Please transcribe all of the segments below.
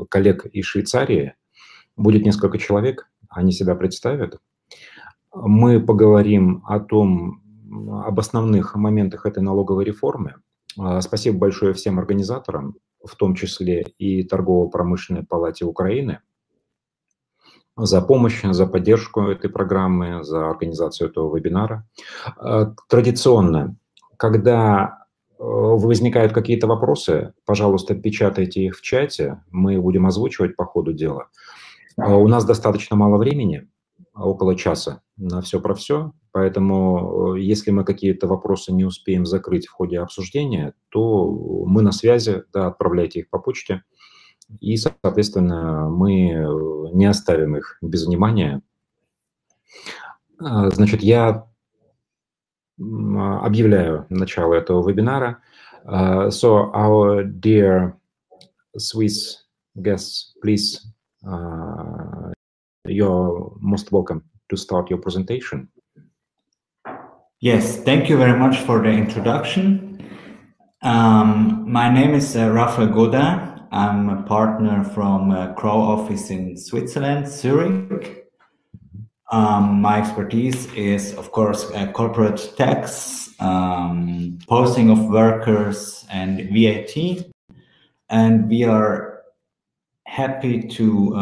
коллег из Швейцарии. Будет несколько человек, они себя представят. Мы поговорим об основных моментах этой налоговой реформы. Спасибо большое всем организаторам, в том числе и Торгово-промышленной палате Украины, за помощь, за поддержку этой программы, за организацию этого вебинара. Традиционно, когда возникают какие-то вопросы, пожалуйста, печатайте их в чате, мы будем озвучивать по ходу дела. У нас достаточно мало времени, около часа, на все про все, поэтому если мы какие-то вопросы не успеем закрыть в ходе обсуждения, то мы на связи, да, отправляйте их по почте, и, соответственно, мы не оставим их без внимания. Значит, я объявляю начало этого вебинара. So, our dear Swiss guests, please, you're most welcome to start your presentation. Yes, thank you very much for the introduction. My name is Рафаель Годе. I'm a partner from Crow office in Switzerland, Zurich. My expertise is, of course, corporate tax, posting of workers, and VAT. And we are happy to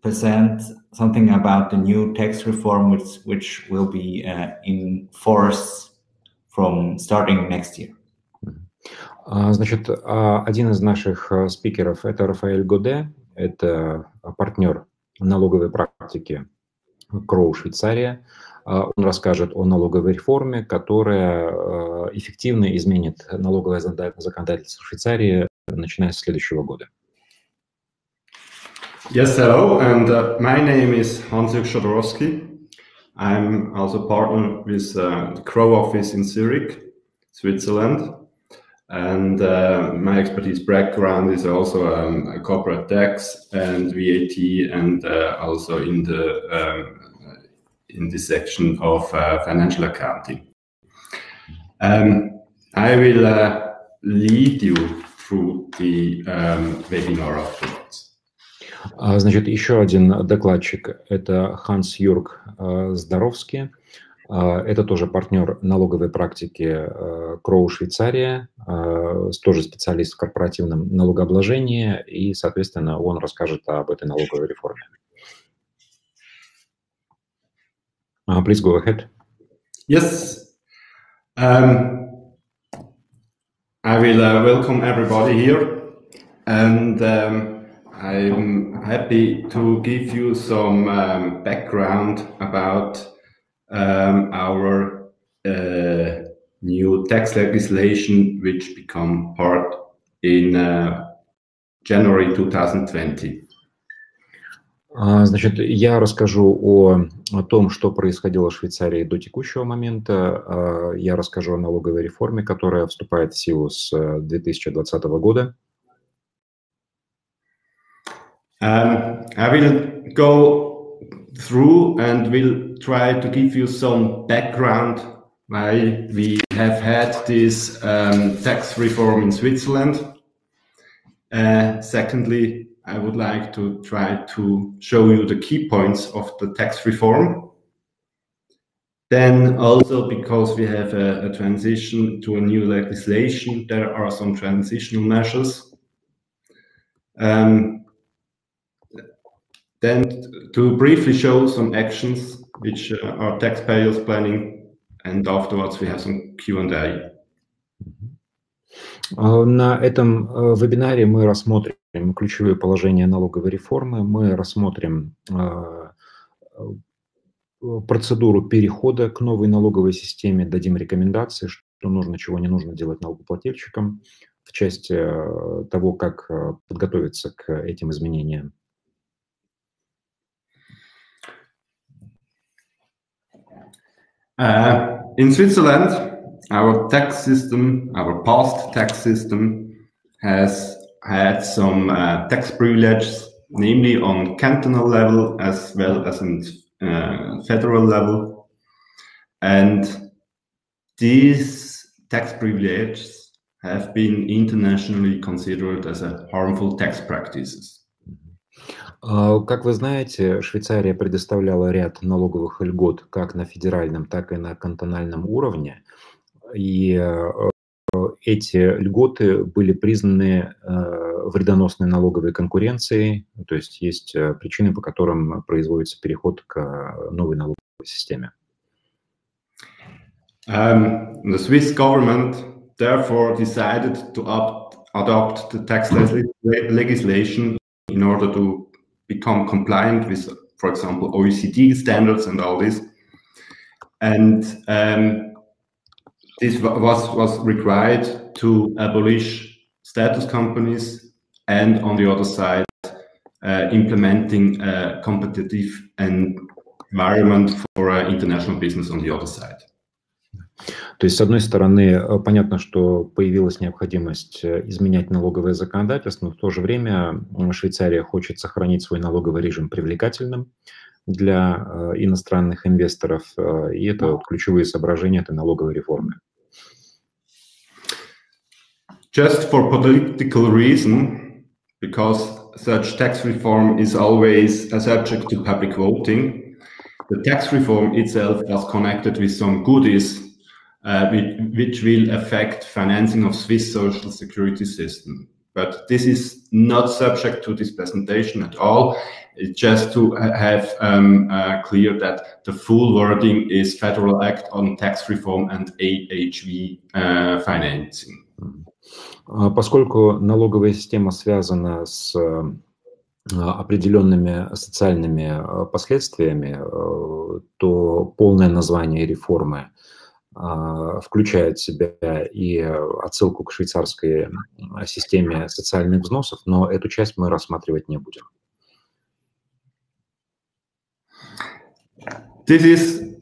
present something about the new tax reform, which will be in force from starting next year. Значит, один из наших спикеров – это Рафаэль Годе, это партнер налоговой практики Crow, Швейцария. Он расскажет о налоговой реформе, которая эффективно изменит налоговое законодательство Швейцарии, начиная с следующего года. Yes, hello, and my name is Hансjork Zdrorovski. I'm also partner with the Crow office in Zurich, Switzerland. And my expertise background is also corporate tax and VAT, and also in this section of financial accounting. I will lead you through the webinar afterwards. Значит, еще один докладчик – это Хансйорк Здоровськи. Это тоже партнер налоговой практики Crow, Швейцария, тоже специалист в корпоративном налогообложении, и, соответственно, он расскажет об этой налоговой реформе. Please go ahead. Yes. I will welcome everybody here, and I'm happy to give you some background about our new tax legislation, which become part in January 2020. Значит, я расскажу о том, что происходило в Швейцарии до текущего момента. Я расскажу о налоговой реформе, которая вступает в силу с 2020 года. I will go through and will try to give you some background why we have had this tax reform in Switzerland. Secondly, I would like to try to show you the key points of the tax reform. Then also, because we have a transition to a new legislation, there are some transitional measures. Then to briefly show some actions which are taxpayers planning, and afterwards we have some Q&A. На этом вебинаре мы рассмотрим ключевые положения налоговой реформы, мы рассмотрим процедуру перехода к новой налоговой системе, дадим рекомендации, что нужно, чего не нужно делать налогоплательщикам в части того, как подготовиться к этим изменениям. In Switzerland, our tax system, our past tax system, has had some tax privileges, namely on cantonal level as well as on federal level. And these tax privileges have been internationally considered as a harmful tax practices. Как вы знаете, Швейцария предоставляла ряд налоговых льгот как на федеральном, так и на кантональном уровне. И эти льготы были признаны вредоносной налоговой конкуренцией, то есть есть причины, по которым производится переход к новой налоговой системе. The Swiss government therefore decided to adopt the tax legislation in order to become compliant with, for example, OECD standards and all this. And this was required to abolish status companies and, on the other side, implementing a competitive environment for international business on the other side. То есть, с одной стороны, понятно, что появилась необходимость изменять налоговое законодательство, но в то же время Швейцария хочет сохранить свой налоговый режим привлекательным для иностранных инвесторов, и это ключевые соображения этой налоговой реформы. Just for political reason, because such tax reform is always subject to public voting, the tax reform itself was connected with some goodies which will affect financing of Swiss social security system. But this is not subject to this presentation at all. It's just to have clear that the full wording is Federal Act on Tax Reform and AHV financing. Поскольку налоговая система связана с определенными социальными последствиями, то полное название реформы включает в себя и отсылку к швейцарской системе социальных взносов, но эту часть мы рассматривать не будем. This is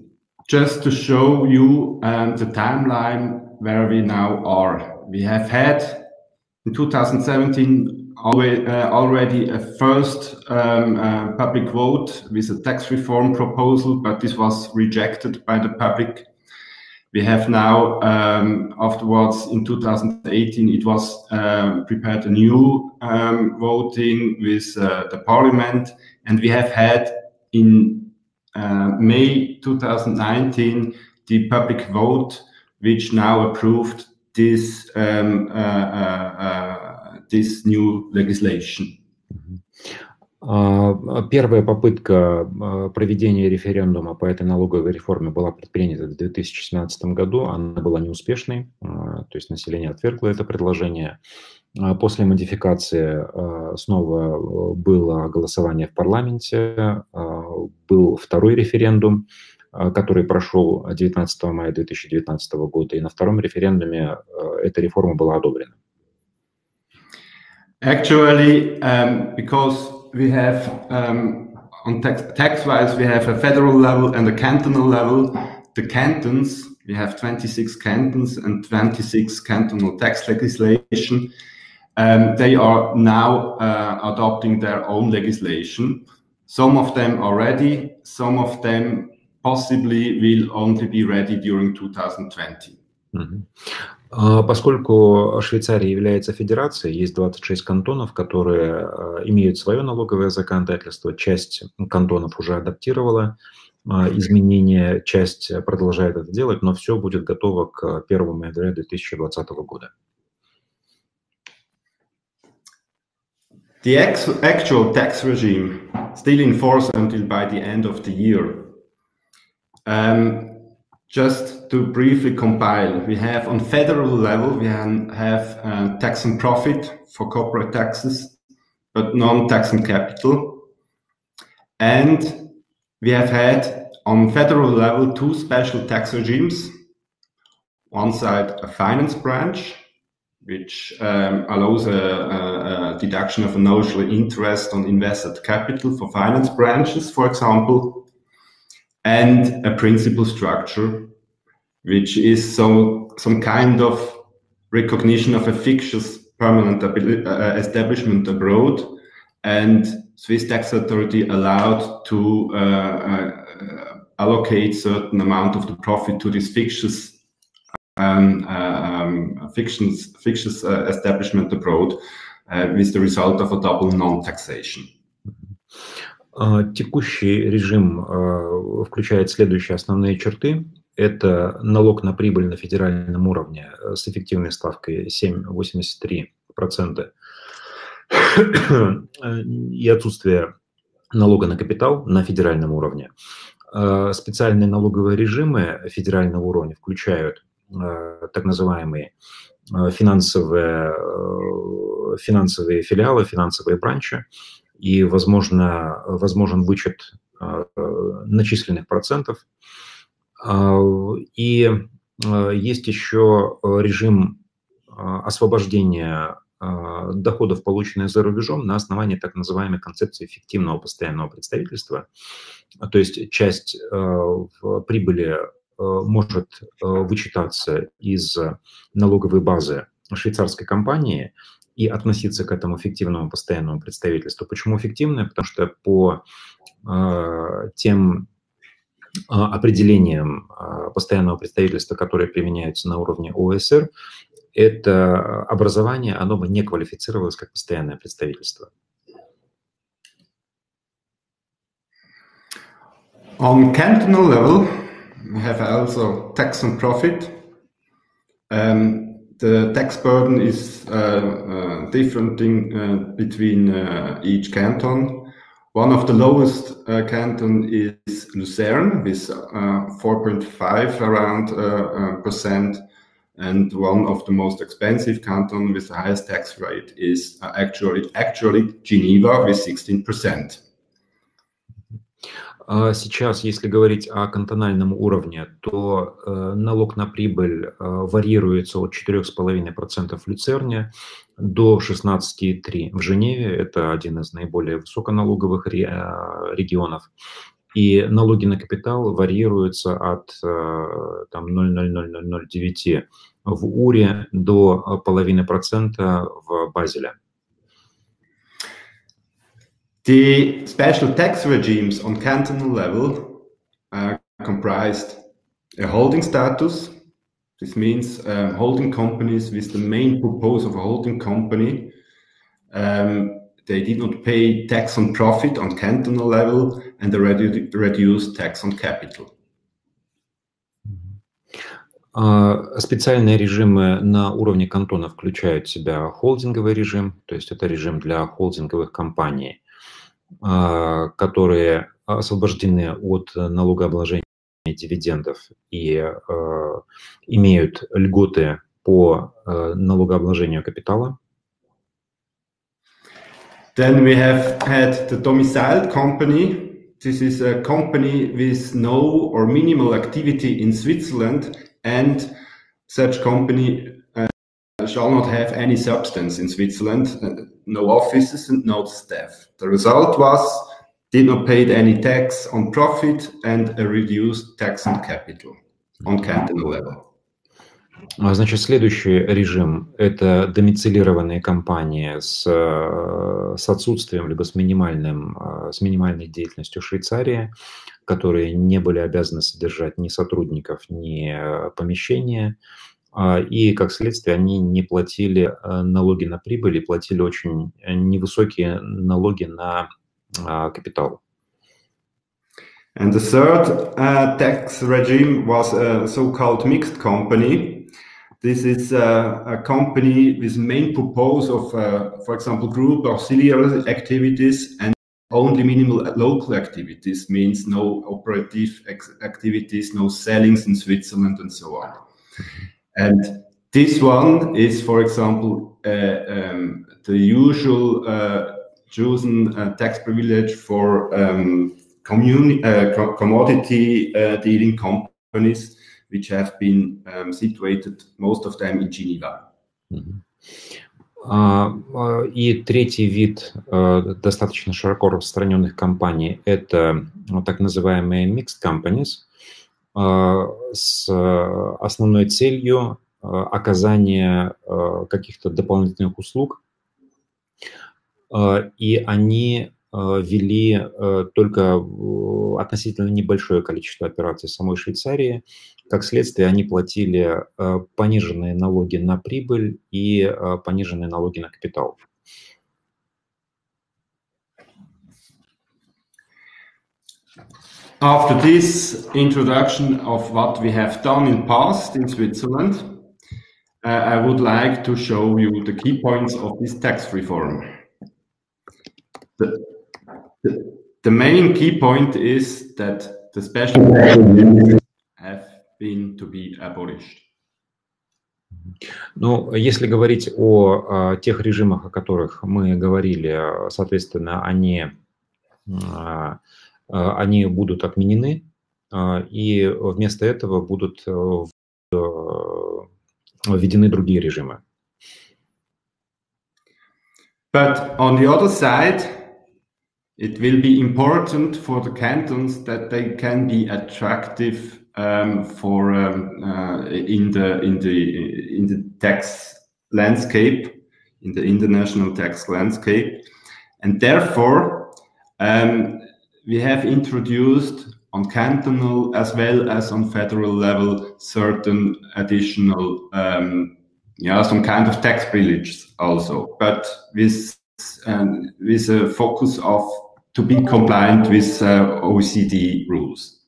just to show you the timeline where we now are. We have had in 2017 already a first public vote with a tax reform proposal, but this was rejected by the public. We have now, afterwards in 2018, it was prepared a new voting with the parliament, and we have had in May 2019 the public vote, which now approved this this new legislation. Первая попытка проведения референдума по этой налоговой реформе была предпринята в 2017 году. Она была неуспешной, то есть население отвергло это предложение. После модификации снова было голосование в парламенте, был второй референдум, который прошел 19 мая 2019 года, и на втором референдуме эта реформа была одобрена. Actually, because we have on tax-wise, we have a federal level and a cantonal level. The cantons, we have 26 cantons and 26 cantonal tax legislation. They are now adopting their own legislation. Some of them are ready, some of them possibly will only be ready during 2020. Поскольку Швейцария является федерацией, есть 26 кантонов, которые имеют свое налоговое законодательство. Часть кантонов уже адаптировала изменения, часть продолжает это делать, но все будет готово к 1 января 2020 года. The actual tax regime still in force until by the end of the year. Just to briefly compile, we have on federal level, we have tax on profit for corporate taxes, but non-tax on capital. And we have had on federal level two special tax regimes. One side, a finance branch, which allows a deduction of a notional interest on invested capital for finance branches, for example. And a principal structure, which is some kind of recognition of a fictitious permanent establishment abroad, and Swiss tax authority allowed to allocate certain amount of the profit to this fictitious fictitious establishment abroad with the result of a double non-taxation. Текущий режим включает следующие основные черты. Это налог на прибыль на федеральном уровне с эффективной ставкой 7,83% и отсутствие налога на капитал на федеральном уровне. Специальные налоговые режимы федерального уровня включают так называемые финансовые филиалы, финансовые бранчи, и возможен вычет начисленных процентов. И есть еще режим освобождения доходов, полученных за рубежом, на основании так называемой концепции фиктивного постоянного представительства. То есть часть прибыли может вычитаться из налоговой базы швейцарской компании и относиться к этому фиктивному постоянному представительству. Почему фиктивное? Потому что по тем определениям постоянного представительства, которые применяются на уровне ОСР, это образование, оно бы не квалифицировалось как постоянное представительство. On cantonal level, we have also tax on profit. The tax burden is differing between each canton. One of the lowest canton is Lucerne with 4.5 around percent, and one of the most expensive canton with the highest tax rate is actually Geneva with 16%. Сейчас, если говорить о кантональном уровне, то налог на прибыль варьируется от 4,5% в Люцерне до 16,3% в Женеве. Это один из наиболее высоконалоговых регионов. И налоги на капитал варьируются от 0,00009 в Уре до 0,5% в Базеле. The special tax regimes on cantonal level comprised a holding status. This means holding companies with the main purpose of a holding company. They did not pay tax on profit on cantonal level, and they reduced tax on capital. Специальные режимы на уровне кантона включают в себя холдинговый режим, то есть это режим для холдинговых компаний, которые освобождены от налогообложения дивидендов и имеют льготы по налогообложению капитала. Then we have had the domiciled company. This is a company with no or minimal activity in Switzerland, and such company shall not have any substance in Switzerland, no offices and no staff. The result was did not pay any tax on profit and a reduced tax on capital on cantonal level. Значит, следующий режим – это домицилированные компании с отсутствием либо с минимальной деятельностью в Швейцарии, которые не были обязаны содержать ни сотрудников, ни помещения, и, как следствие, они не платили налоги на прибыль и платили очень невысокие налоги на капитал. And the third tax regime was a so-called mixed company. This is a company with main purpose of, for example, group auxiliary activities and only minimal local activities, means no operative activities, no sellings in Switzerland and so on. And this one is, for example, the usual chosen tax privilege for commodity dealing companies, which have been situated, most of them in Geneva. И третий вид достаточно широко распространенных компаний – это так называемые mixed companies с основной целью оказания каких-то дополнительных услуг, и они вели только относительно небольшое количество операций в самой Швейцарии. Как следствие, они платили пониженные налоги на прибыль и пониженные налоги на капитал. After this introduction of what we have done in past in Switzerland, I would like to show you the key points of this tax reform. The main key point is that the special tax have been to be abolished. Ну, если говорить о тех режимах, о которых мы говорили, соответственно, они будут отменены, и вместо этого будут введены другие режимы. But on the other side, it will be important for the cantons that they can be attractive in the tax landscape, in the international tax landscape, and therefore we have introduced on cantonal as well as on federal level certain additional some kind of tax privileges also, but with a focus of to be compliant with OECD rules.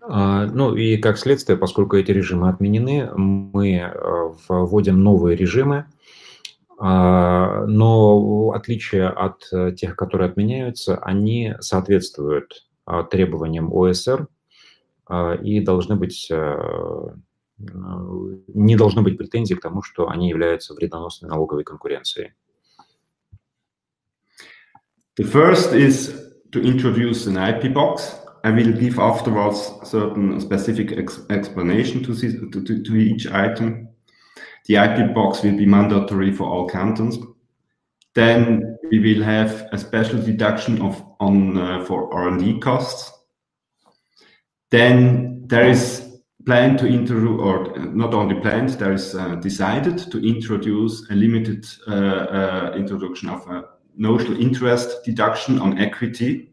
Ну и как следствие, поскольку эти режимы отменены, мы вводим новые режимы, но в отличие от тех, которые отменяются, они соответствуют требованиям ОСР и не должны быть претензий к тому, что они являются вредоносной налоговой конкуренцией. The first is to introduce an IP-Box. I will give afterwards certain specific explanation to each item. The IP-Box will be mandatory for all cantons. Then we will have a special deduction for R&D costs. Then there is planned to introduce, or not only planned, there is decided to introduce a limited introduction of a notional interest deduction on equity.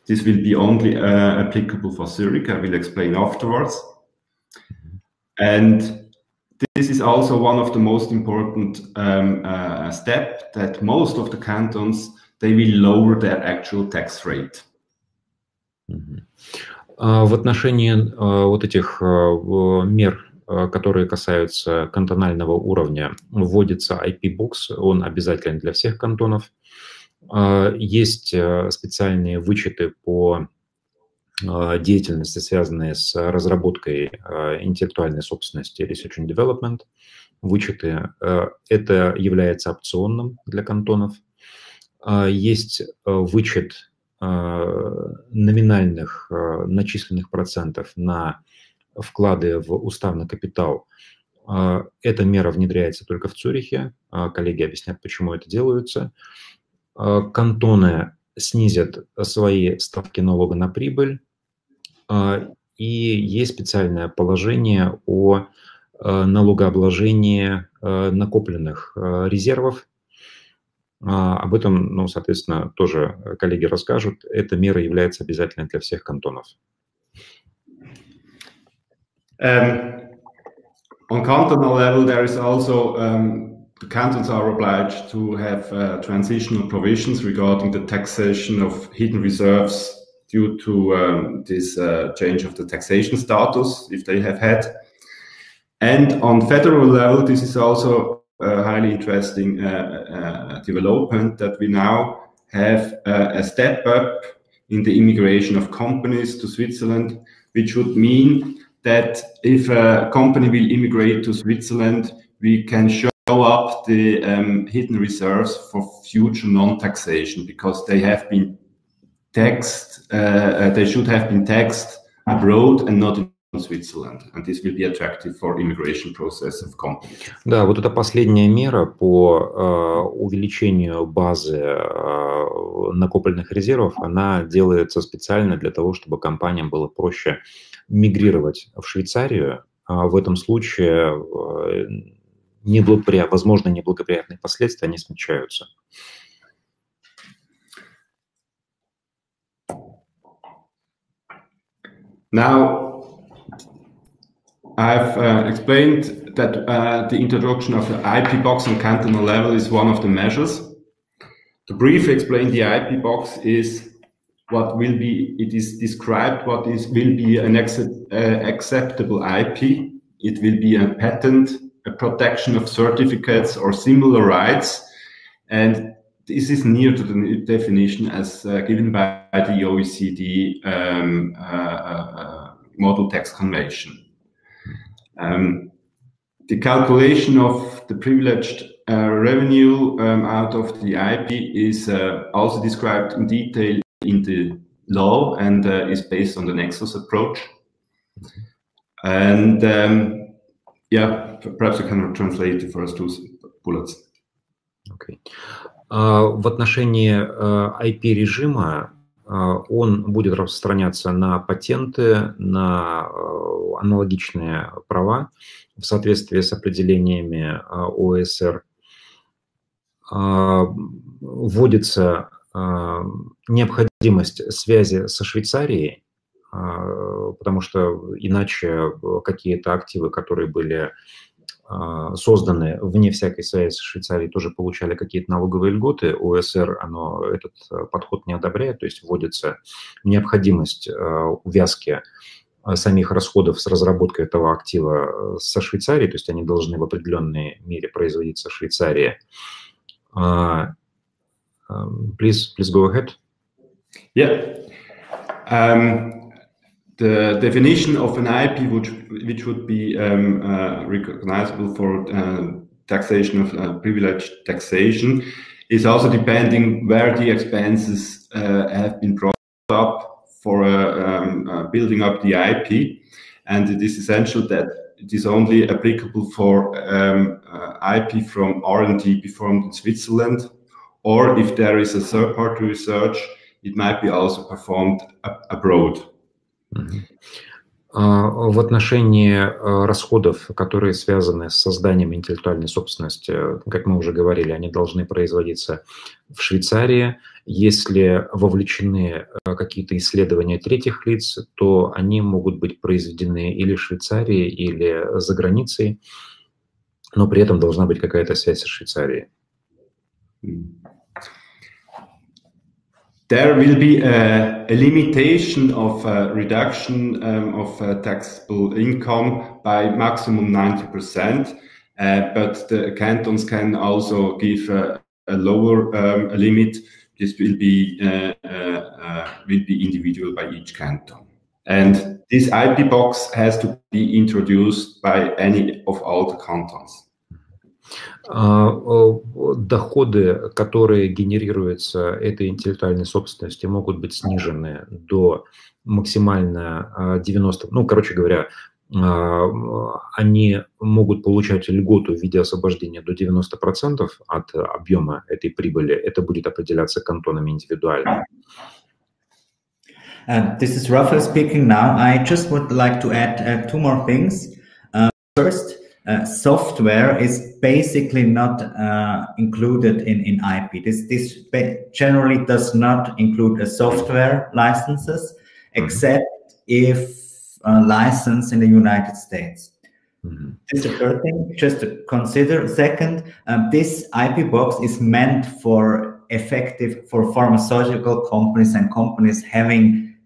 This will be only applicable for Zurich. I will explain afterwards. And this is also one of the most important steps, that most of the cantons, they will lower their actual tax rate. В отношении вот этих мер, которые касаются кантонального уровня, вводится IP-Box, он обязателен для всех кантонов. Есть специальные вычеты по деятельности, связанные с разработкой интеллектуальной собственности, research and development. Вычеты это является опционным для кантонов. Есть вычет номинальных начисленных процентов на вклады в уставный капитал. Эта мера внедряется только в Цюрихе. Коллеги объяснят, почему это делается. Кантоны снизят свои ставки налога на прибыль. И есть специальное положение о налогообложении накопленных резервов. Об этом, ну, соответственно, тоже коллеги расскажут. Эта мера является обязательной для всех кантонов. On cantonal level, there is also the cantons are obliged to have transitional provisions regarding the taxation of hidden reserves due to this change of the taxation status, if they have had. And on federal level, this is also a highly interesting development, that we now have a step up in the immigration of companies to Switzerland, which would mean that if a company will immigrate to Switzerland, we can show up the hidden reserves for future non-taxation, because they have been taxed, they should have been taxed abroad and not in Switzerland, and this will be attractive for immigration process of companies. Да, вот эта последняя мера по увеличению базы накопленных резервов, она делается специально для того, чтобы компаниям было проще мигрировать в Швейцарию. В этом случае возможно неблагоприятные последствия, они смягчаются. Now, I've explained that the introduction of the IP-Box on cantonal level is one of the measures. To briefly explain the IP-Box is what will be, it is described what will be an acceptable IP. It will be a patent, a protection of certificates or similar rights. And this is near to the definition as given by the OECD Model Tax Convention. The calculation of the privileged revenue out of the IP is also described in detail in the law and is based on the nexus approach. And yeah, perhaps you can translate the first two bullets. Okay. В отношении IP-режима он будет распространяться на патенты, на аналогичные права в соответствии с определениями ОСР. Вводится необходимость связи со Швейцарией, потому что иначе какие-то активы, которые были созданы вне всякой связи с Швейцарией, тоже получали какие-то налоговые льготы. ОСР этот подход не одобряет, то есть вводится необходимость увязки самих расходов с разработкой этого актива со Швейцарией, то есть они должны в определенной мере производиться в Швейцарии. Please go ahead. Yeah. The definition of an IP which would be recognizable for taxation of privileged taxation is also depending where the expenses have been brought up for building up the IP, and it is essential that it is only applicable for IP from R&D performed in Switzerland, or if there is a third-party research, it might be also performed abroad. В отношении расходов, которые связаны с созданием интеллектуальной собственности, как мы уже говорили, они должны производиться в Швейцарии. Если вовлечены какие-то исследования третьих лиц, то они могут быть произведены или в Швейцарии, или за границей, но при этом должна быть какая-то связь со Швейцарией. There will be a limitation of reduction of taxable income by maximum 90%, but the cantons can also give a lower limit. This will be individual by each canton. And this IP-Box has to be introduced by any of all the cantons. Доходы, которые генерируются этой интеллектуальной собственностью, могут быть снижены до максимально 90%. Ну, короче говоря, они могут получать льготу в виде освобождения до 90% от объема этой прибыли. Это будет определяться кантонами индивидуально. This is Рафаэль speaking now. I just would like to add two more things. First, software is basically not included in IP. This generally does not include software licenses, except if licensed in the United States. This is the third thing, just to consider. Second, this IP-Box is meant for pharmaceutical companies and companies having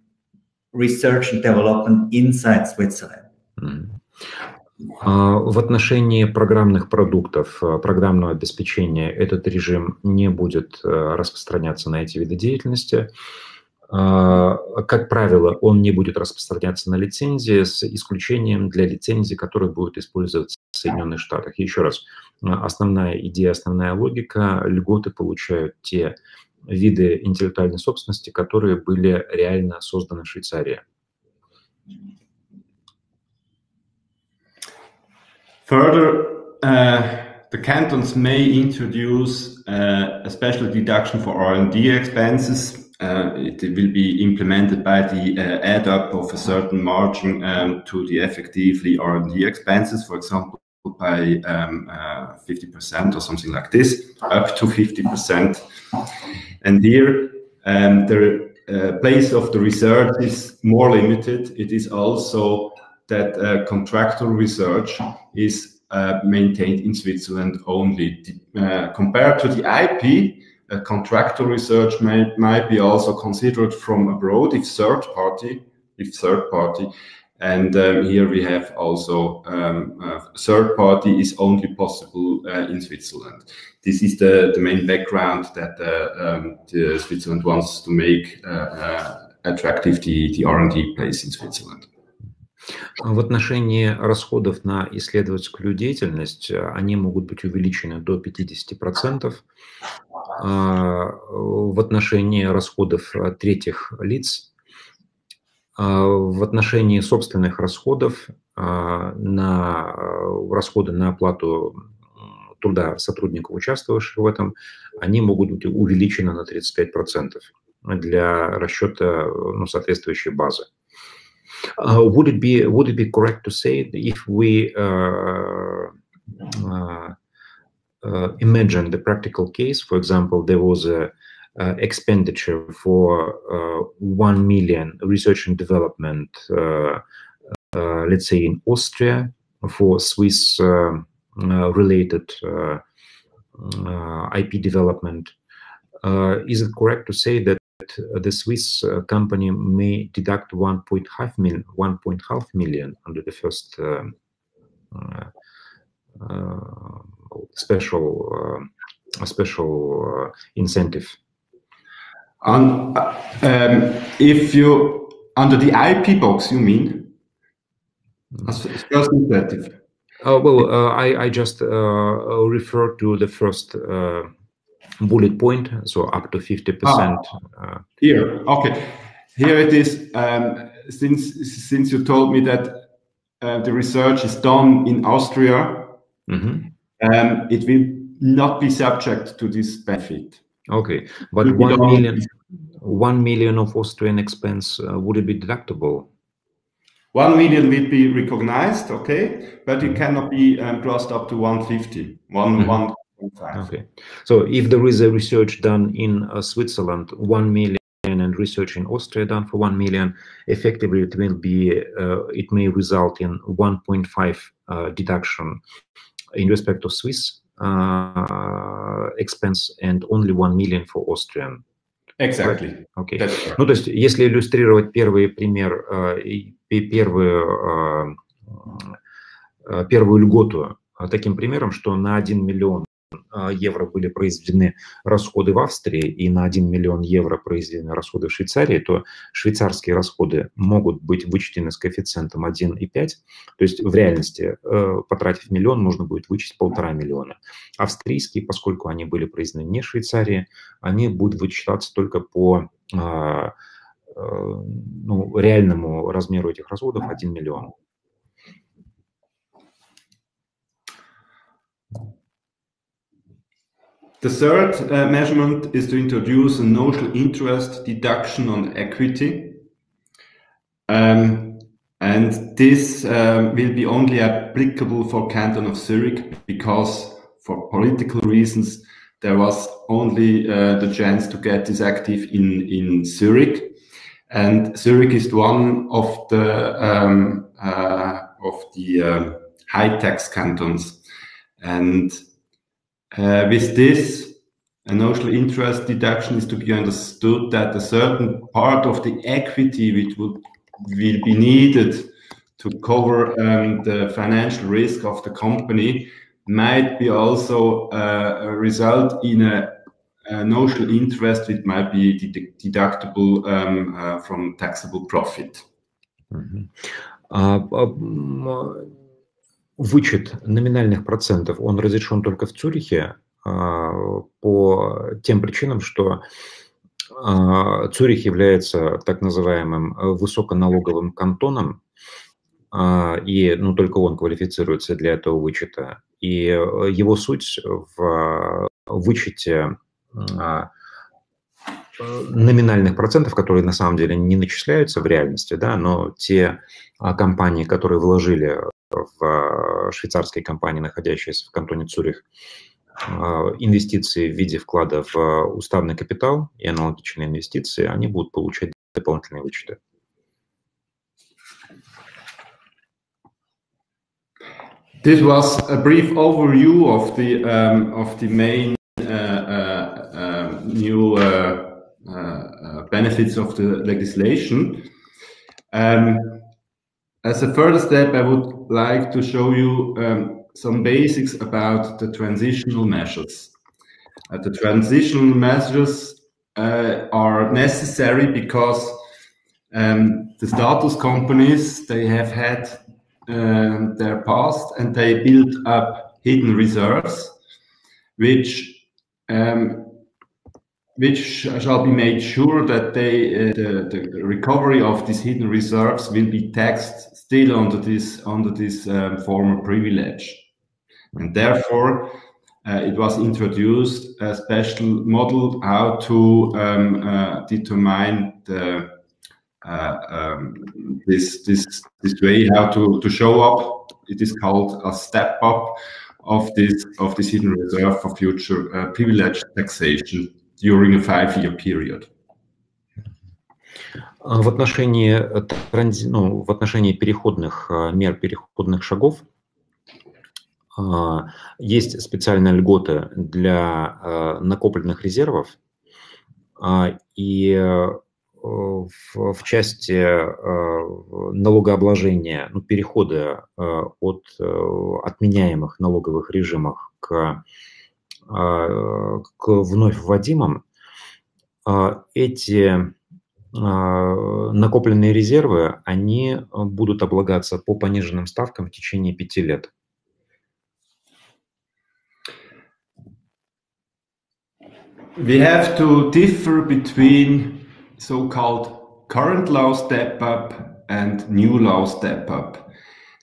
research and development inside Switzerland. В отношении программных продуктов, программного обеспечения, этот режим не будет распространяться на эти виды деятельности. Как правило, он не будет распространяться на лицензии, с исключением для лицензий, которые будут использоваться в Соединенных Штатах. Еще раз, основная идея, основная логика: льготы получают те виды интеллектуальной собственности, которые были реально созданы в Швейцарии. Further, the cantons may introduce a special deduction for R&D expenses. It will be implemented by the add-up of a certain margin to the effectively R&D expenses, for example, by 50% or something like this, up to 50%. And here, place of the research is more limited. It is also that contractual research is maintained in Switzerland only. Compared to the IP, contractual research might be also considered from abroad if third party. And here we have also third party is only possible in Switzerland. This is the main background that the Switzerland wants to make attractive the R&D place in Switzerland. В отношении расходов на исследовательскую деятельность они могут быть увеличены до 50%. В отношении расходов третьих лиц, в отношении собственных расходов, на расходы на оплату труда сотрудников, участвовавших в этом, они могут быть увеличены на 35% для расчета соответствующей базы. Would it be correct to say that if we imagine the practical case, for example, there was a expenditure for 1 million research and development, let's say in Austria, for Swiss related IP development, is it correct to say that the Swiss company may deduct 1.5 million under the first special incentive? If you under the IP-Box, you mean? As first incentive. I just refer to the first bullet point, so up to 50%. Here, okay. Here it is. Since you told me that the research is done in Austria, it will not be subject to this benefit. Okay, but 1 million of Austrian expense, would it be deductible? 1 million will be recognized, okay, but it cannot be crossed up to 150, 1.5. Okay, so if there is a research done in Switzerland, 1 million, and research in Austria done for 1 million, effectively it will be, it may result in 1.5 deduction in respect of Swiss expense and only 1 million for Austrian. Exactly. Okay. Ну, то есть, если иллюстрировать первый пример, первую льготу таким примером, что на 1 миллион евро были произведены расходы в Австрии и на 1 миллион евро произведены расходы в Швейцарии, то швейцарские расходы могут быть вычтены с коэффициентом 1,5. То есть в реальности, потратив миллион, можно будет вычесть 1,5 миллиона. Австрийские, поскольку они были произведены не в Швейцарии, они будут вычитаться только по реальному размеру этих расходов 1 миллион. The third measurement is to introduce a notional interest deduction on equity. And this will be only applicable for Canton of Zurich because for political reasons, there was only the chance to get this active in Zurich. And Zurich is one of the high tax cantons. And with this, a notional interest deduction is to be understood that a certain part of the equity which will be needed to cover the financial risk of the company might be also result in a notional interest which might be deductible from taxable profit. Вычет номинальных процентов, он разрешен только в Цюрихе по тем причинам, что Цюрих является так называемым высоконалоговым кантоном, и только он квалифицируется для этого вычета. И его суть в вычете номинальных процентов, которые на самом деле не начисляются в реальности, да, но те компании, которые вложили в швейцарские компании, находящиеся в кантоне Цюрих, инвестиции в виде вклада в уставный капитал и аналогичные инвестиции, они будут получать дополнительные вычеты. This was a brief overview of the main new benefits of the legislation. As a further step, I would like to show you some basics about the transitional measures. The transitional measures are necessary because the status companies, they have had their past and they built up hidden reserves, which shall be made sure that the recovery of these hidden reserves will be taxed still under this former privilege. And therefore, it was introduced a special model how to determine this way how to show up. It is called a step up of this hidden reserve for future privilege taxation during a 5-year period. В отношении переходных мер, переходных шагов есть специальные льготы для накопленных резервов, и в части налогообложения, перехода от отменяемых налоговых режимов к вновь вводимым, эти накопленные резервы, они будут облагаться по пониженным ставкам в течение 5 лет. We have to differ between so-called current law step-up and new law step-up.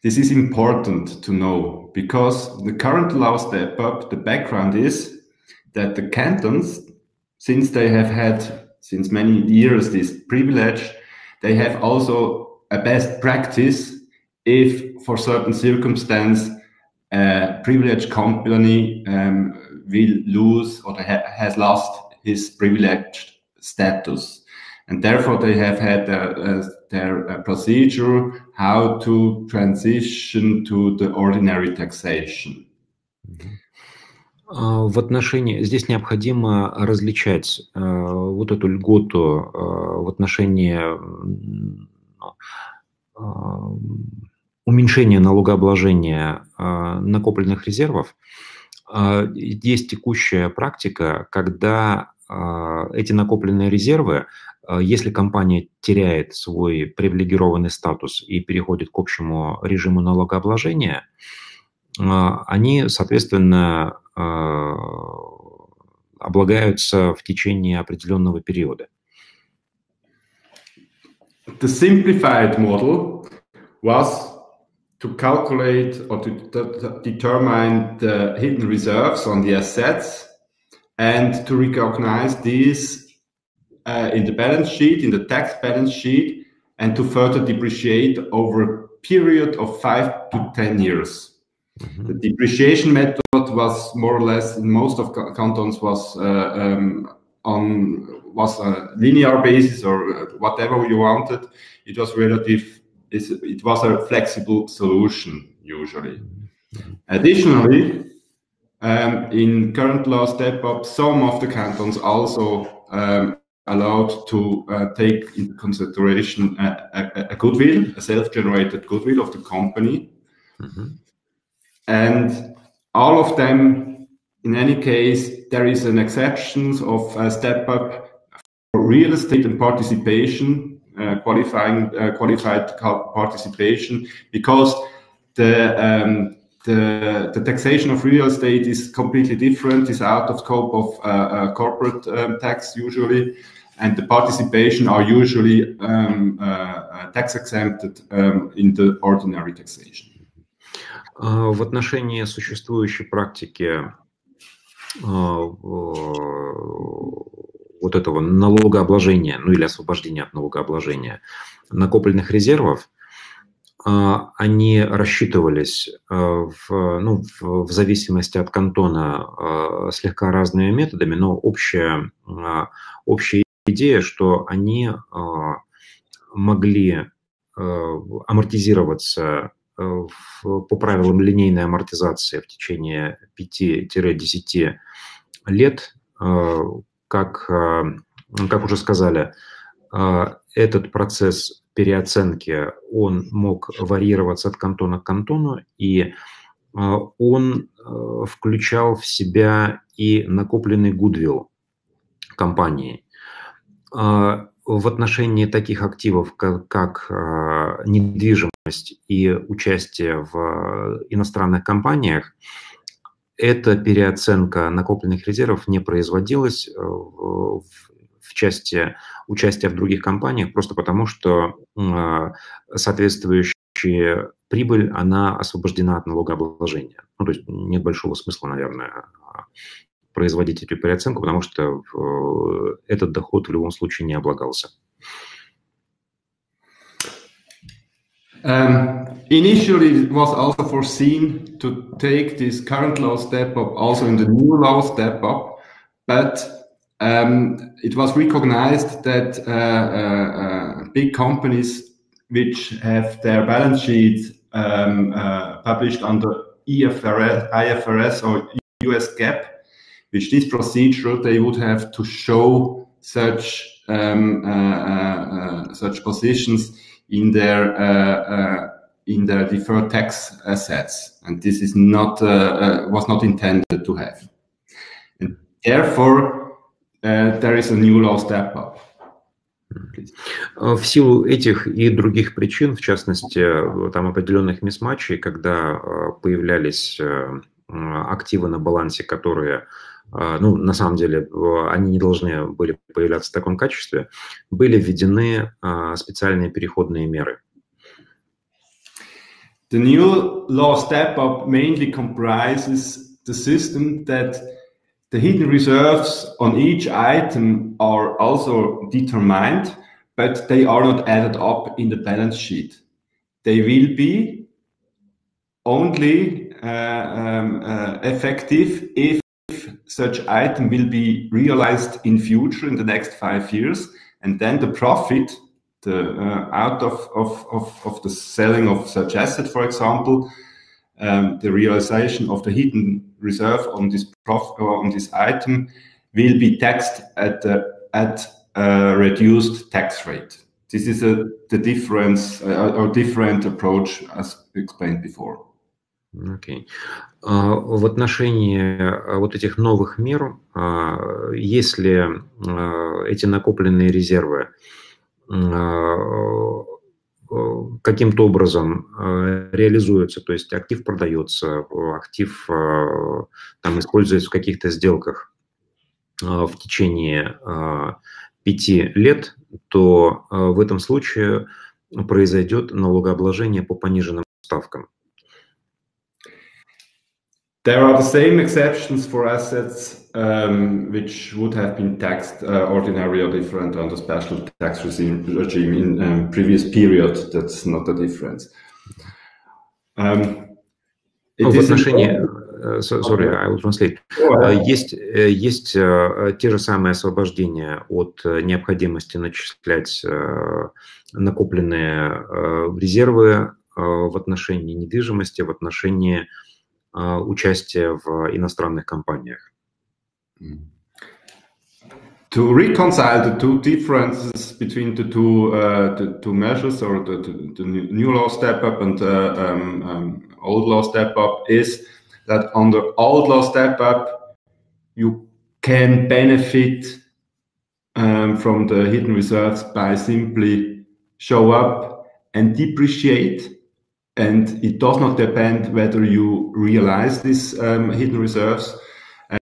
This is important to know because the current law step-up, the background is that the cantons, since they have had since many years this privilege, they have also a best practice if for certain circumstance a privileged company will lose or has lost his privileged status. And therefore they have had their procedure how to transition to the ordinary taxation. В отношении, здесь необходимо различать вот эту льготу в отношении уменьшения налогообложения накопленных резервов. Есть текущая практика, когда эти накопленные резервы, если компания теряет свой привилегированный статус и переходит к общему режиму налогообложения, они, соответственно, облагаются в течение определенного периода. The simplified model was to calculate or to determine the hidden reserves on the assets and to recognize these in the balance sheet, in the tax balance sheet, and to further depreciate over a period of 5 to 10 years. The depreciation method was more or less in most of cantons was a linear basis or whatever you wanted. It was it was a flexible solution usually. Additionally, in current law step-up, some of the cantons also allowed to take into consideration a goodwill, a self-generated goodwill of the company. And all of them, in any case, there is an exception of a step-up for real estate and participation, qualified participation, because the taxation of real estate is completely different, is out of scope of corporate tax usually, and the participation are usually tax exempted in the ordinary taxation. В отношении существующей практики вот этого налогообложения, или освобождения от налогообложения накопленных резервов, они рассчитывались в зависимости от кантона слегка разными методами, но общая идея, что они могли амортизироваться по правилам линейной амортизации в течение 5-10 лет. Как уже сказали, этот процесс переоценки, он мог варьироваться от кантона к кантону, и он включал в себя и накопленный гудвилл компании. В отношении таких активов, как недвижимость и участие в иностранных компаниях, эта переоценка накопленных резервов не производилась в части участия в других компаниях, просто потому что соответствующая прибыль, она освобождена от налогообложения. То есть нет большого смысла, наверное, производить эту переоценку, потому что этот доход в любом случае не облагался. Initially, it was also foreseen to take this current law step up also in the new law step up, but it was recognized that big companies which have their balance sheets published under IFRS or US GAAP, with this procedure, they would have to show such positions in their deferred tax assets, and this is not was not intended to have. And therefore, there is a new law step up. В силу этих и других причин, в частности, там определенных мисс-матчей, когда появлялись активы на балансе, которые, на самом деле, они не должны были появляться в таком качестве, были введены специальные переходные меры. The new law step-up mainly comprises the system that the hidden reserves on each item are also determined, but they are not added up in the balance sheet. They will be only effective if such item will be realized in future in the next 5 years, and then the profit out of the selling of such asset, for example, the realization of the hidden reserve on this item will be taxed at a reduced tax rate. This is the difference or different approach as explained before. Okay. В отношении вот этих новых мер, если эти накопленные резервы каким-то образом реализуются, то есть актив продается, актив там используется в каких-то сделках в течение 5 лет, то в этом случае произойдет налогообложение по пониженным ставкам. There are the same exceptions for assets which would have been taxed ordinary or different under special tax regime in previous period. That's not the difference. В отношении, sorry, I will translate. Есть те же самые освобождения от необходимости начислять накопленные резервы в отношении недвижимости, в отношении участия в иностранных компаниях. To reconcile the two differences between the two measures, or the new law step up and old law step up, is that under old law step up you can benefit from the hidden reserves by simply show up and depreciate. And it does not depend whether you realize these hidden reserves.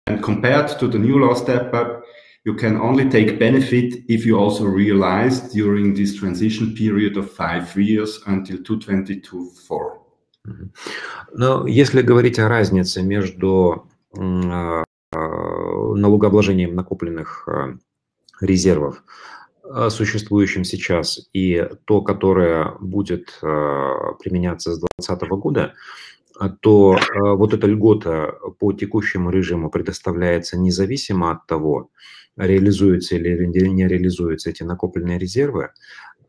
And compared to the new law step up, you can only take benefit if you also realize during this transition period of 5 years until 2024. Но если говорить о разнице между налогообложением накопленных резервов существующим сейчас, и то, которое будет применяться с 2020 года, то вот эта льгота по текущему режиму предоставляется независимо от того, реализуются или не реализуются эти накопленные резервы.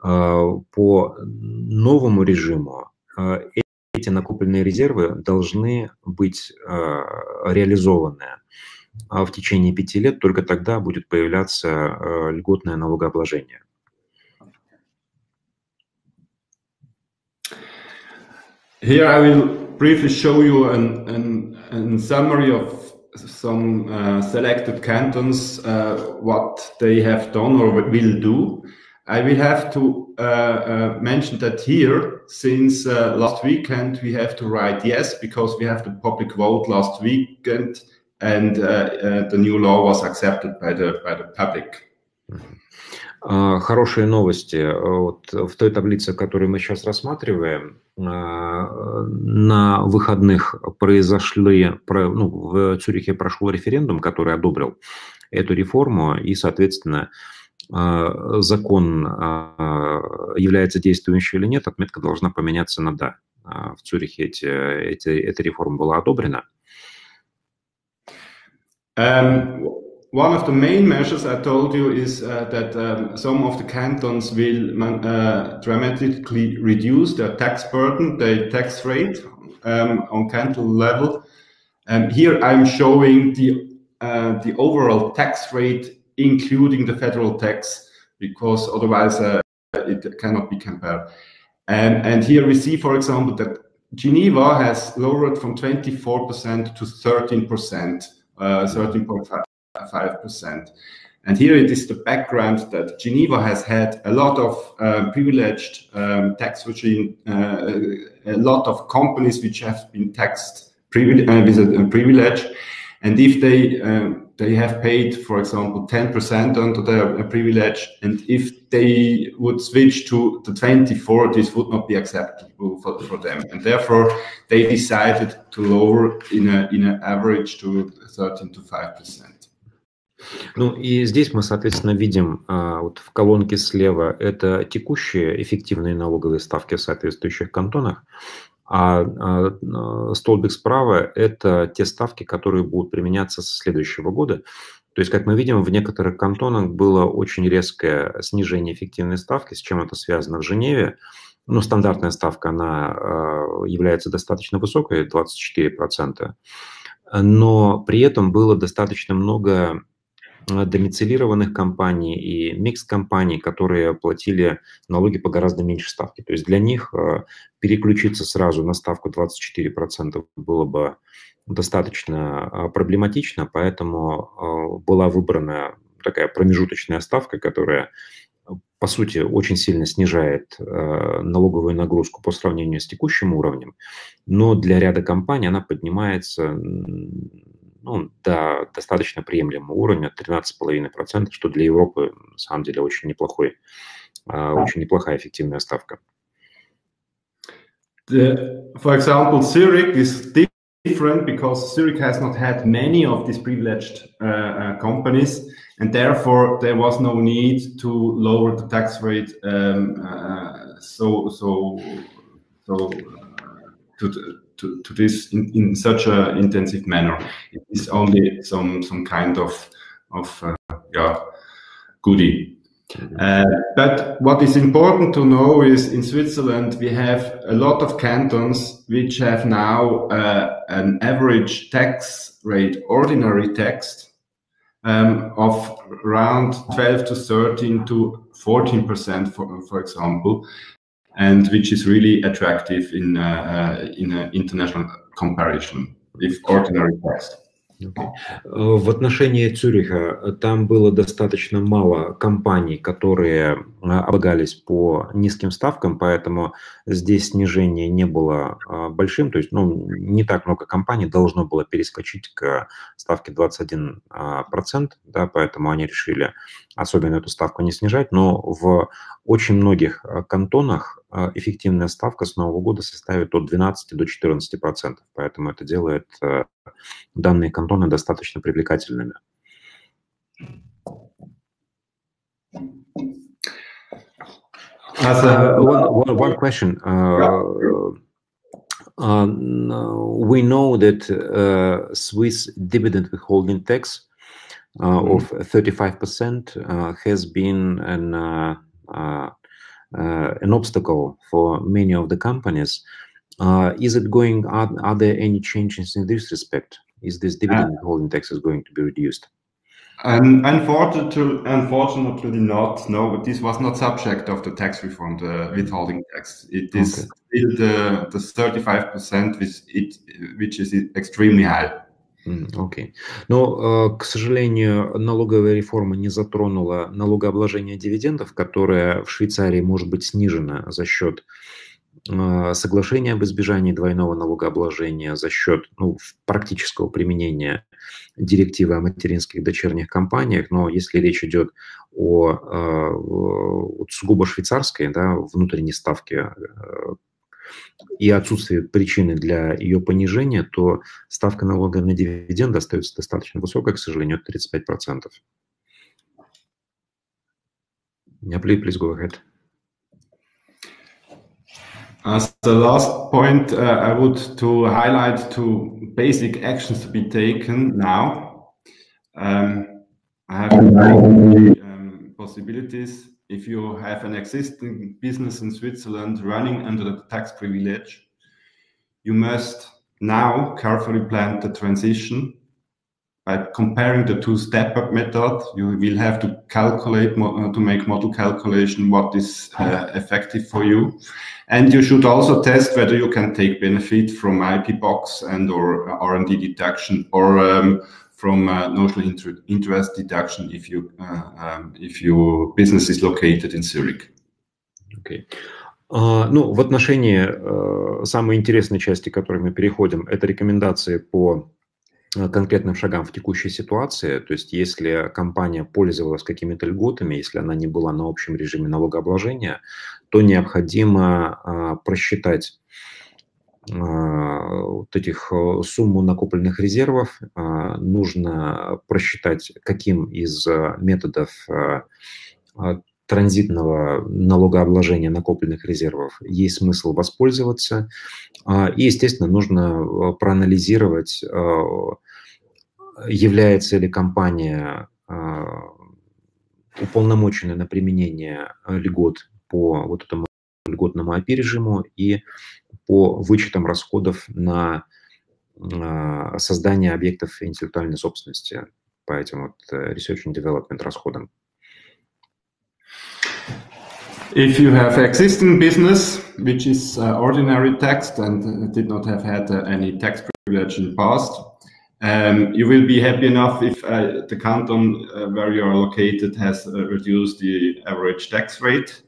По новому режиму эти накопленные резервы должны быть реализованы в течение 5 лет, только тогда будет появляться льготное налогообложение. Here I will briefly show you a summary of some selected cantons, what they have done or will do. I will have to mention that here, since last weekend, we have to write yes, because we have the public vote last weekend, and the new law was accepted by the public. Хорошие новости. Вот в той таблице, которую мы сейчас рассматриваем, на выходных в Цюрихе прошел референдум, который одобрил эту реформу, и, соответственно, закон является действующим или нет, отметка должна поменяться на «да». В Цюрихе эта реформа была одобрена. One of the main measures I told you is that some of the cantons will dramatically reduce their tax burden, their tax rate on canton level. Here I'm showing the overall tax rate, including the federal tax, because otherwise it cannot be compared. And here we see, for example, that Geneva has lowered from 24% to 13%, 13.5%. And here it is the background that Geneva has had a lot of privileged tax regime, a lot of companies which have been taxed with a privilege. And if they have paid, for example, 10% under their privilege, and if they would switch to the 24%, this would not be acceptable for them. And therefore, they decided to lower in an average to 13 to 5%. Ну и здесь мы, соответственно, видим вот в колонке слева это текущие эффективные налоговые ставки в соответствующих кантонах, а столбик справа – это те ставки, которые будут применяться со следующего года. То есть, как мы видим, в некоторых кантонах было очень резкое снижение эффективной ставки. С чем это связано в Женеве? Ну, стандартная ставка, она является достаточно высокой, 24%, но при этом было достаточно много домицилированных компаний и микс-компаний, которые платили налоги по гораздо меньшей ставке. То есть для них переключиться сразу на ставку 24% было бы достаточно проблематично, поэтому была выбрана такая промежуточная ставка, которая, по сути, очень сильно снижает налоговую нагрузку по сравнению с текущим уровнем, но для ряда компаний она поднимается до достаточно приемлемого уровня, 13,5%, что для Европы, на самом деле, очень неплохая эффективная ставка. For example, Zurich is different because Zurich has not had many of these privileged companies, and therefore there was no need to lower the tax rate to this in such an intensive manner. It is only some kind of goodie. But what is important to know is in Switzerland we have a lot of cantons which have now an average tax rate, ordinary tax, of around 12 to 13 to 14%, for example, and which is really attractive in an international comparison with ordinary tax. В отношении Цюриха там было достаточно мало компаний, которые облагались по низким ставкам, поэтому здесь снижение не было большим, то есть не так много компаний должно было перескочить к ставке 21%, да, поэтому они решили особенно эту ставку не снижать, но в очень многих кантонах эффективная ставка с Нового года составит от 12 до 14%, поэтому это делает данные кантоны достаточно привлекательными. One question. We know that Swiss dividend withholding tax of 35% has been an obstacle for many of the companies. Is it going? Are there any changes in this respect? Is this dividend withholding tax is going to be reduced? Unfortunately not. No, but this was not subject of the tax reform, the withholding tax. It is still the 35%, which is extremely high. Окей. Но, к сожалению, налоговая реформа не затронула налогообложение дивидендов, которое в Швейцарии может быть снижено за счет соглашения об избежании двойного налогообложения, за счет практического применения директивы о материнских и дочерних компаниях. Но если речь идет о сугубо швейцарской, да, внутренней ставке и отсутствие причины для ее понижения, то ставка налога на дивиденды остается достаточно высокой, к сожалению, 35%. Please go ahead. As the last point, I would to highlight two basic actions to be taken now. I have possibilities. If you have an existing business in Switzerland running under the tax privilege, you must now carefully plan the transition. By comparing the two-step method, you will have to calculate, to make model calculation what is effective for you. And you should also test whether you can take benefit from IP-Box and or R&D deduction or from notional interest deduction if your business is located in Zurich. Okay. Ну, в отношении самой интересной части, к которой мы переходим, это рекомендации по конкретным шагам в текущей ситуации. То есть, если компания пользовалась какими-то льготами, если она не была на общем режиме налогообложения, то необходимо просчитать вот этих сумму накопленных резервов. Нужно просчитать, каким из методов транзитного налогообложения накопленных резервов есть смысл воспользоваться. И, естественно, нужно проанализировать, является ли компания уполномоченной на применение льгот по вот этому льготному IP-режиму и по вычетам расходов на создание объектов интеллектуальной собственности по этим вот research and development расходам. If you have existing business, which is ordinary taxed and did not have had any tax privilege in the past, you will be happy enough if the canton where you are located has reduced the average tax rate.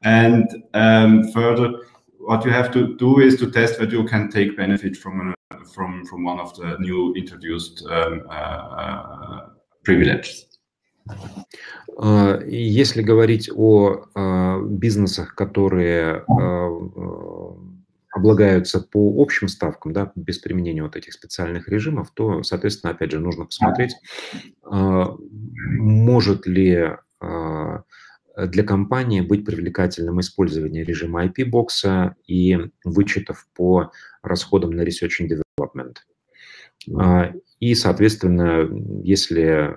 And further, what you have to do is to test whether you can take benefit from one of the new introduced privileges. Если говорить о бизнесах, которые облагаются по общим ставкам, да, без применения вот этих специальных режимов, то, соответственно, опять же, нужно посмотреть, может ли для компании быть привлекательным использование режима IP-Box и вычетов по расходам на research and development. И, соответственно, если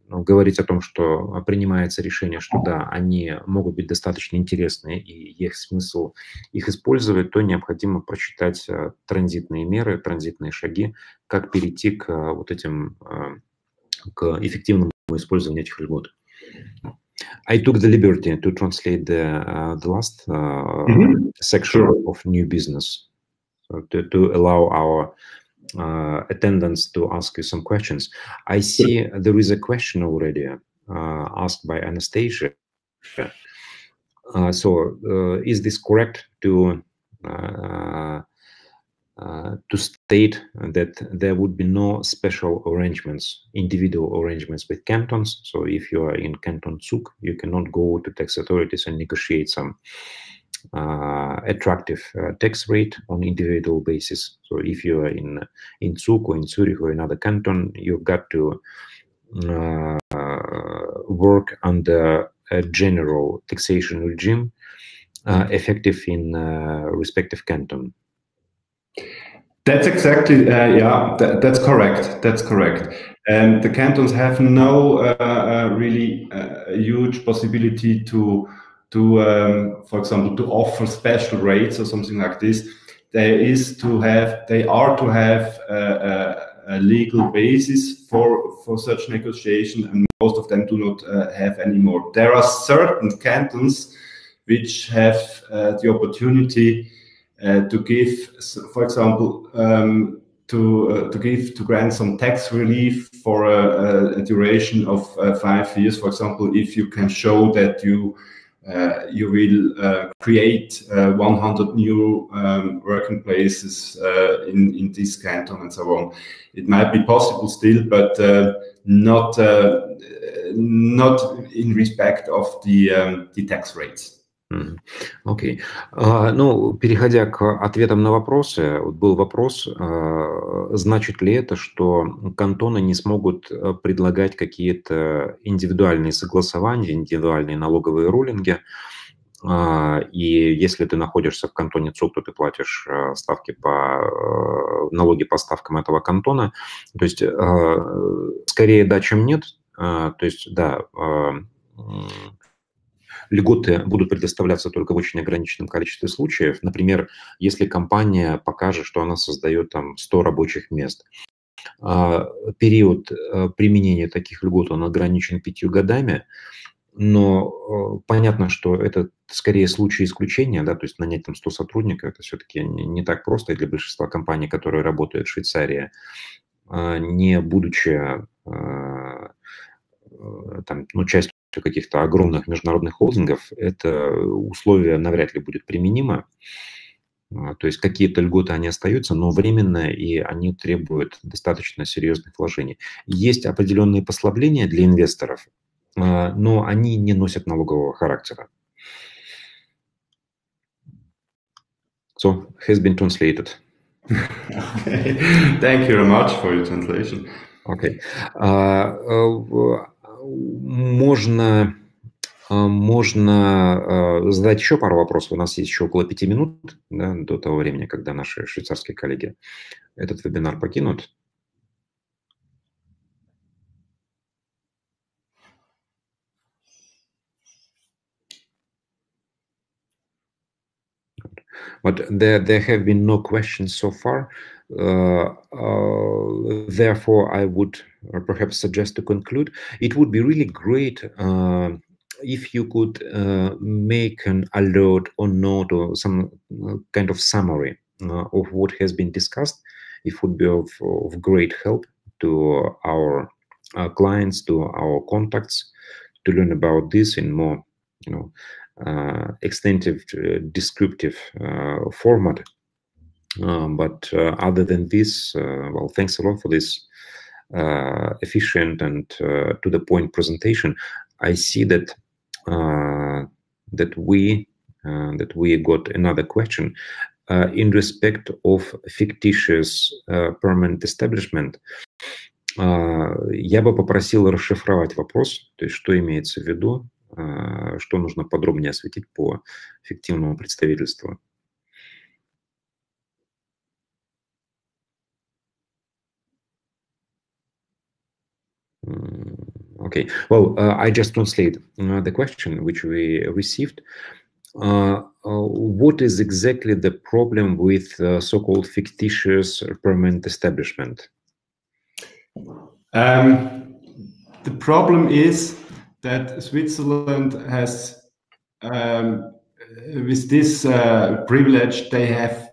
говорить о том, что принимается решение, что да, они могут быть достаточно интересны и есть смысл их использовать, то необходимо просчитать транзитные меры, транзитные шаги, как перейти к вот этим, к эффективному использованию этих льгот. I took the liberty to translate the last section of new business, so to allow our attendants to ask you some questions. I see there is a question already asked by Anastasia. So is this correct to state that there would be no special arrangements, individual arrangements with cantons? So if you are in Canton Zug, you cannot go to tax authorities and negotiate some attractive tax rate on individual basis. So if you are in Zug or in Zurich or another canton, you've got to work under a general taxation regime effective in respective canton. That's exactly, that's correct. That's correct. And the cantons have no really huge possibility to for example, to offer special rates or something like this. They are to have a legal basis for such negotiation, and most of them do not have anymore. There are certain cantons which have the opportunity to give, for example, to grant some tax relief for a duration of 5 years. For example, if you can show that you will create 100 new working places in this canton and so on. It might be possible still, but not in respect of the tax rates. Окей. Ну, переходя к ответам на вопросы, был вопрос, значит ли это, что кантоны не смогут предлагать какие-то индивидуальные согласования, индивидуальные налоговые рулинги, и если ты находишься в кантоне ЦУК, то ты платишь налоги по ставкам этого кантона. То есть, скорее да, чем нет. То есть, да, льготы будут предоставляться только в очень ограниченном количестве случаев. Например, если компания покажет, что она создает там 100 рабочих мест. Период применения таких льгот, он ограничен 5 годами, но понятно, что это скорее случай исключения, да, то есть нанять там 100 сотрудников, это все-таки не так просто, и для большинства компаний, которые работают в Швейцарии, не будучи там, ну, частью каких-то огромных международных холдингов, это условие навряд ли будет применимо. То есть какие-то льготы, они остаются, но временно, и они требуют достаточно серьезных вложений. Есть определенные послабления для инвесторов, но они не носят налогового характера. So, has been translated. Okay. Thank you very much for your translation. Okay. Можно задать еще пару вопросов. У нас есть еще около 5 минут, да, до того времени, когда наши швейцарские коллеги этот вебинар покинут. But there have been no questions so far. Therefore, I would perhaps suggest to conclude. It would be really great if you could make an alert or note or some kind of summary of what has been discussed. It would be of great help to our clients, to our contacts, to learn about this in more, extensive, descriptive format. But other than this, well, thanks a lot for this efficient and to the point presentation. I see that we got another question in respect of fictitious permanent establishment. Я бы попросил расшифровать вопрос, то есть что имеется в виду, что нужно подробнее осветить по фиктивному представительству. Okay, well, I just translate the question which we received. What is exactly the problem with so-called fictitious permanent establishment? The problem is that Switzerland has, with this privilege, they have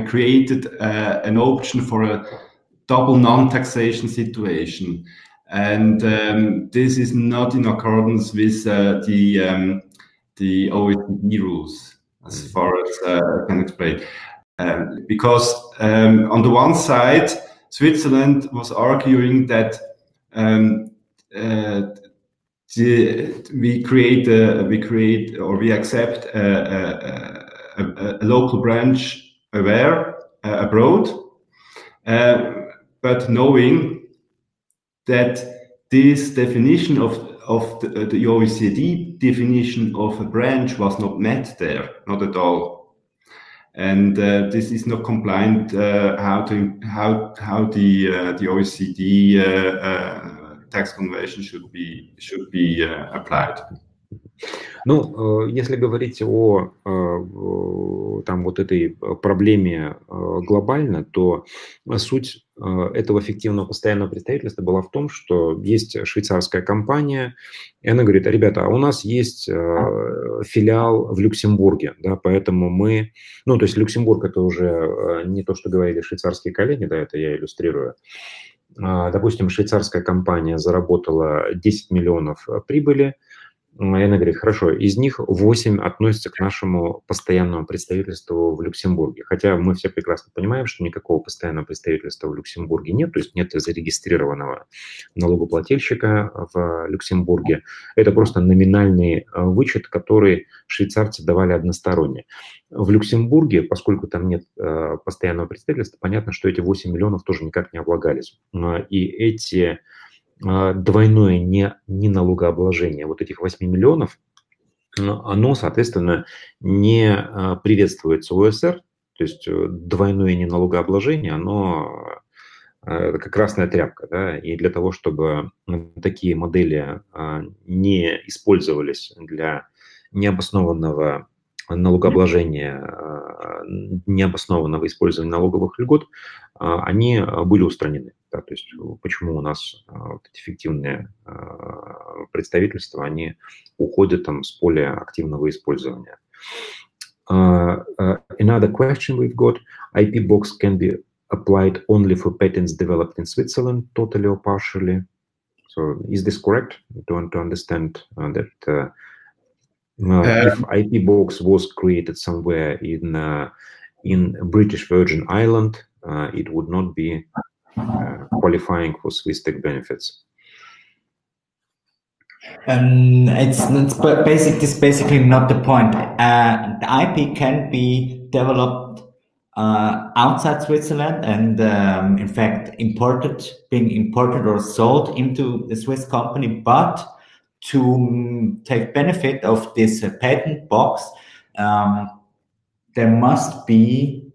created an option for a double non-taxation situation. And this is not in accordance with the OECD rules, as far as I can explain. Because on the one side, Switzerland was arguing that we accept a local branch abroad, but knowing that this definition of the OECD definition of a branch was not met there, not at all, and this is not compliant how the OECD tax convention should be applied. Ну, если говорить о там вот этой проблеме глобально, то суть этого фиктивного постоянного представительства была в том, что есть швейцарская компания, и она говорит: ребята, а у нас есть филиал в Люксембурге, да, поэтому мы... Ну, то есть Люксембург — это уже не то, что говорили швейцарские коллеги, да, это я иллюстрирую. Допустим, швейцарская компания заработала 10 миллионов прибыли, и она говорит: хорошо, из них 8 относятся к нашему постоянному представительству в Люксембурге. Хотя мы все прекрасно понимаем, что никакого постоянного представительства в Люксембурге нет, то есть нет зарегистрированного налогоплательщика в Люксембурге. Это просто номинальный вычет, который швейцарцы давали односторонне. В Люксембурге, поскольку там нет постоянного представительства, понятно, что эти 8 миллионов тоже никак не облагались. И эти... двойное не налогообложение вот этих 8 миллионов, оно, соответственно, не приветствуется УСР, то есть двойное неналогообложение, оно как красная тряпка, да, и для того, чтобы такие модели не использовались для необоснованного налогообложения, необоснованного использования налоговых льгот, они были устранены. Да, то есть почему у нас вот эти фиктивные представительства, они уходят там с поля активного использования. Another question we've got: IP-Box can be applied only for patents developed in Switzerland, totally or partially. So is this correct? To understand that if IP-Box was created somewhere in British Virgin Island, it would not be qualifying for Swiss tax benefits. It's basically not the point. The IP can be developed outside Switzerland and in fact being imported or sold into the Swiss company, but to take benefit of this patent box, there must be,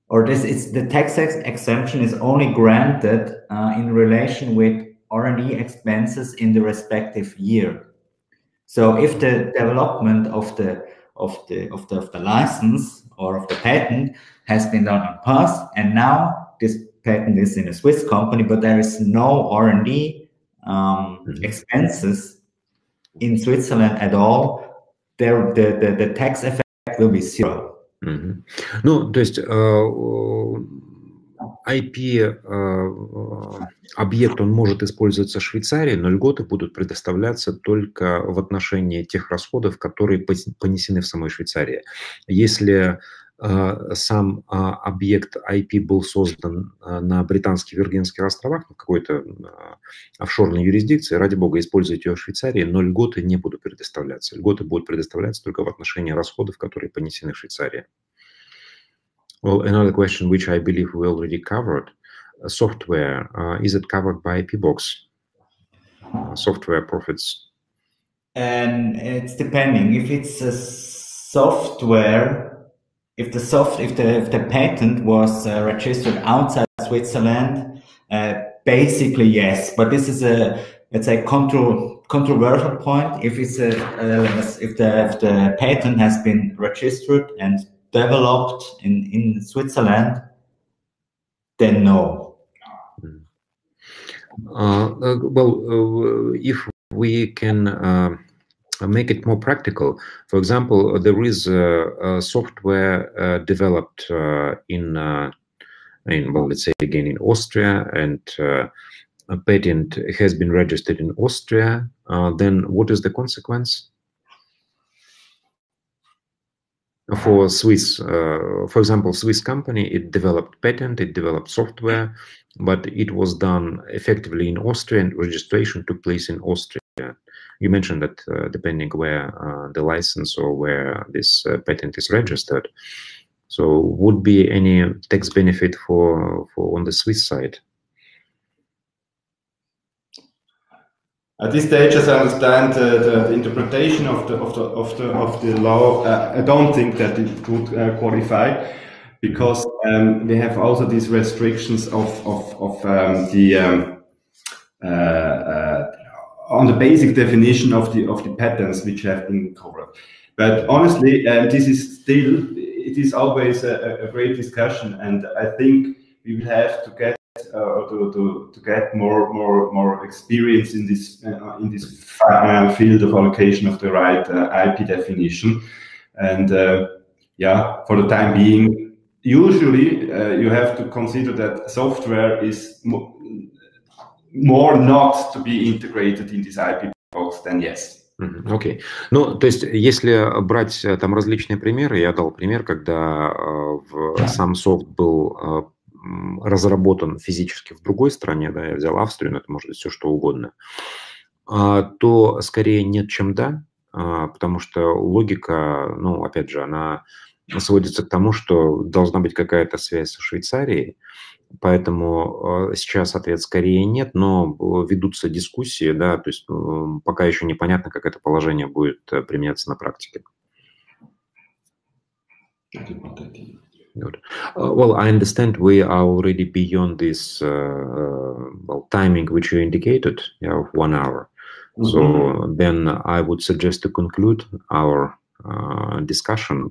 or the tax exemption is only granted in relation with R&D expenses in the respective year. So if the development of the license or of the patent has been done in past, and now this patent is in a Swiss company, but there is no R&D expenses in Switzerland at all, the tax effect will be zero. Ну, то есть IP-объект, он может использоваться в Швейцарии, но льготы будут предоставляться только в отношении тех расходов, которые понесены в самой Швейцарии. Если сам объект IP был создан на Британских Виргинских островах, в какой-то офшорной юрисдикции, ради бога, используйте ее в Швейцарии, но льготы не будут предоставляться. Льготы будут предоставляться только в отношении расходов, которые понесены в Швейцарии. Well, another question which I believe we already covered: software, is it covered by IP-Box? Software profits. And it's depending. If it's a software, if the patent was registered outside Switzerland, basically yes. But this is it's a controversial point. If it's if the patent has been registered and developed in Switzerland, then no. Well, if we can make it more practical, for example, there is a software developed in well, let's say again in Austria, and a patent has been registered in Austria, then what is the consequence? For Swiss, for example, Swiss company, it developed patent, it developed software, but it was done effectively in Austria, and registration took place in Austria. You mentioned that depending where the license or where this patent is registered, so would be any tax benefit for on the Swiss side? At this stage, as I understand the interpretation of the law, I don't think that it would qualify, because we have also these restrictions on the basic definition of the patents which have been covered. But honestly, this is still, it is always a great discussion, and I think we will have to get to get more experience in this field of allocation of the right IP definition. And yeah, for the time being, usually you have to consider that software is more not to be integrated in this IP box than yes. Окей. Ну, то есть, если брать там различные примеры, я дал пример, когда сам софт был разработан физически в другой стране, да, я взял Австрию, но это может быть все что угодно, то скорее нет, чем да, потому что логика, ну, опять же, она сводится к тому, что должна быть какая-то связь со Швейцарией, поэтому сейчас ответ скорее нет, но ведутся дискуссии, да, то есть пока еще непонятно, как это положение будет применяться на практике. Good. Well, I understand we are already beyond this timing which you indicated, of 1 hour. So then I would suggest to conclude our discussion.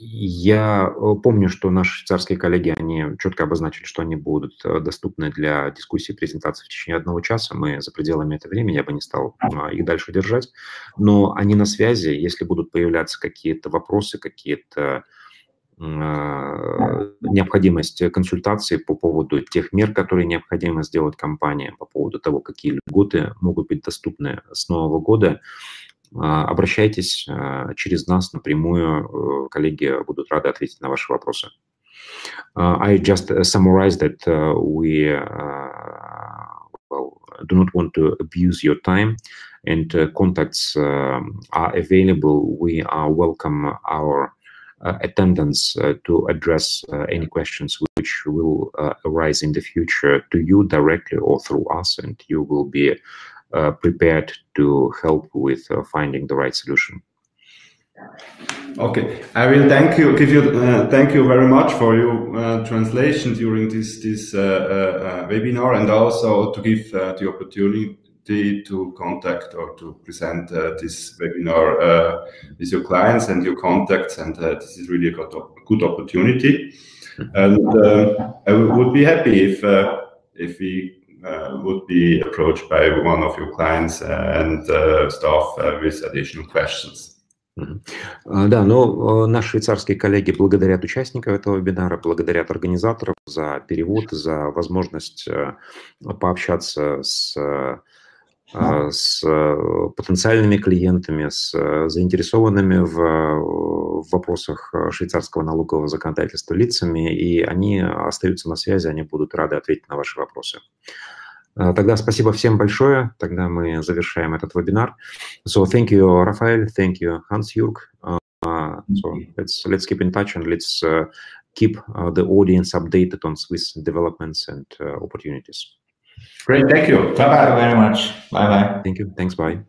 Я помню, что наши швейцарские коллеги, они четко обозначили, что они будут доступны для дискуссии и презентации в течение 1 часа. Мы за пределами этого времени, я бы не стал их дальше держать. Но они на связи, если будут появляться какие-то вопросы, какие-то необходимость консультации по поводу тех мер, которые необходимо сделать компании, по поводу того, какие льготы могут быть доступны с Нового года, обращайтесь через нас напрямую, коллеги будут рады ответить на ваши вопросы. I just summarize that we do not want to abuse your time, and contacts are available. We are welcome our attendance to address any questions which will arise in the future to you directly or through us, and you will be prepared to help with finding the right solution. Okay, I will thank you very much for your translation during this webinar, and also to give the opportunity to contact or to present this webinar with your clients and your contacts, and this is really a good opportunity. And I would be happy if we would be approached by one of your clients and staff with additional questions. Да, но наши швейцарские коллеги благодарят участников этого вебинара, благодарят организаторов за перевод, за возможность пообщаться с потенциальными клиентами, с заинтересованными в вопросах швейцарского налогового законодательства лицами, и они остаются на связи, они будут рады ответить на ваши вопросы. Тогда спасибо всем большое. Тогда мы завершаем этот вебинар. So thank you, Рафаэль. Thank you, Хансйорк. So let's keep in touch and let's keep the audience updated on Swiss developments and opportunities. Great. Thank you. Thank you very much. Bye bye. Thank you. Thanks. Bye.